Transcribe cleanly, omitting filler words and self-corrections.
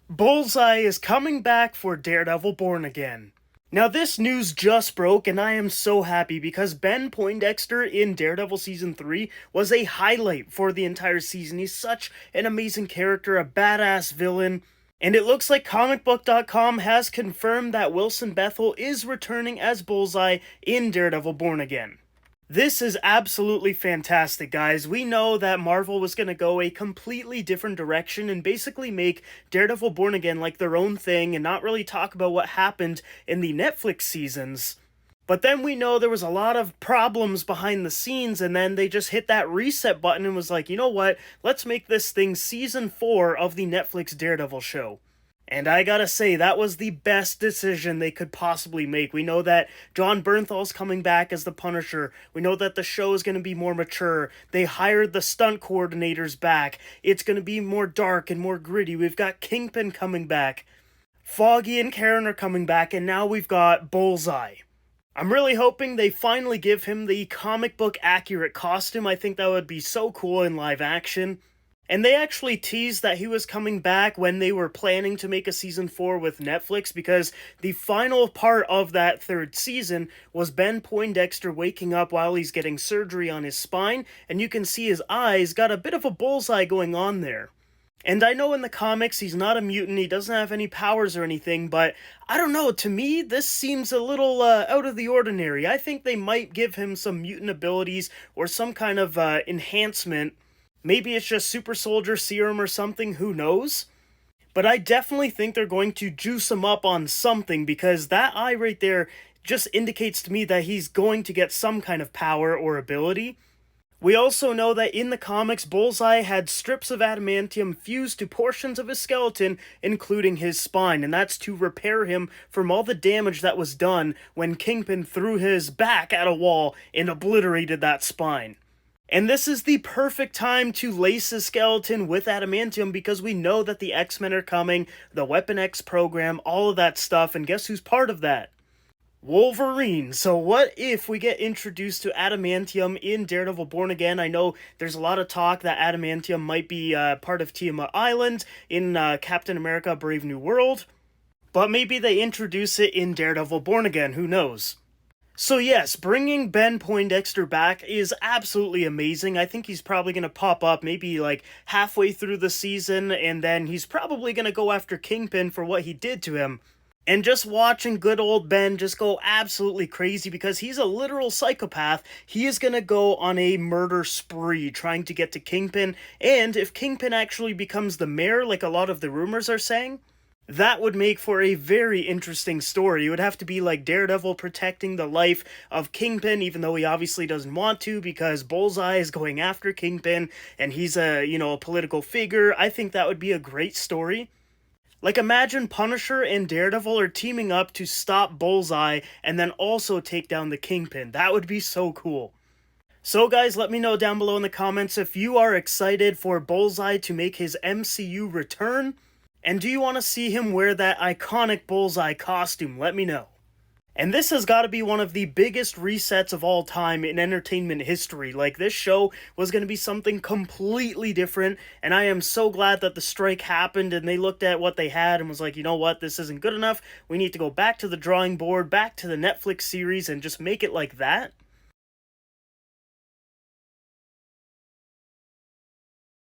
Bullseye is coming back for Daredevil Born Again. Now this news just broke and I am so happy because Ben Poindexter in Daredevil Season 3 was a highlight for the entire season. He's such an amazing character, a badass villain. And it looks like comicbook.com has confirmed that Wilson Bethel is returning as Bullseye in Daredevil Born Again. This is absolutely fantastic, guys. We know that Marvel was going to go a completely different direction and basically make Daredevil Born Again like their own thing and not really talk about what happened in the Netflix seasons. But then we know there was a lot of problems behind the scenes, and then they just hit that reset button and was like, you know what, let's make this thing Season 4 of the Netflix Daredevil show. And I gotta say, that was the best decision they could possibly make. We know that Jon Bernthal's coming back as the Punisher. We know that the show is going to be more mature. They hired the stunt coordinators back. It's going to be more dark and more gritty. We've got Kingpin coming back. Foggy and Karen are coming back, and now we've got Bullseye. I'm really hoping they finally give him the comic book accurate costume. I think that would be so cool in live action. And they actually teased that he was coming back when they were planning to make a Season 4 with Netflix, because the final part of that third season was Ben Poindexter waking up while he's getting surgery on his spine, and you can see his eyes got a bit of a bullseye going on there. And I know in the comics he's not a mutant, he doesn't have any powers or anything, but I don't know, to me this seems a little out of the ordinary. I think they might give him some mutant abilities or some kind of enhancement. Maybe it's just super soldier serum or something, who knows? But I definitely think they're going to juice him up on something, because that eye right there just indicates to me that he's going to get some kind of power or ability. We also know that in the comics, Bullseye had strips of adamantium fused to portions of his skeleton, including his spine, and that's to repair him from all the damage that was done when Kingpin threw his back at a wall and obliterated that spine. And this is the perfect time to lace his skeleton with adamantium, because we know that the X-Men are coming, the Weapon X program, all of that stuff, and guess who's part of that? Wolverine. So what if we get introduced to adamantium in Daredevil Born Again? I know there's a lot of talk that adamantium might be part of Tiamat Island in Captain America Brave New World, but maybe they introduce it in Daredevil Born Again, who knows? So yes, bringing Ben Poindexter back is absolutely amazing. I think he's probably going to pop up maybe like halfway through the season, and then he's probably going to go after Kingpin for what he did to him. And just watching good old Ben just go absolutely crazy, because he's a literal psychopath. He is going to go on a murder spree trying to get to Kingpin, and if Kingpin actually becomes the mayor like a lot of the rumors are saying, that would make for a very interesting story. It would have to be like Daredevil protecting the life of Kingpin, even though he obviously doesn't want to, because Bullseye is going after Kingpin, and he's a political figure. I think that would be a great story. Like, imagine Punisher and Daredevil are teaming up to stop Bullseye and then also take down the Kingpin. That would be so cool. So guys, let me know down below in the comments if you are excited for Bullseye to make his MCU return. And do you want to see him wear that iconic Bullseye costume? Let me know. And this has got to be one of the biggest resets of all time in entertainment history. Like, this show was going to be something completely different, and I am so glad that the strike happened and they looked at what they had and was like, you know what, this isn't good enough. We need to go back to the drawing board, back to the Netflix series, and just make it like that.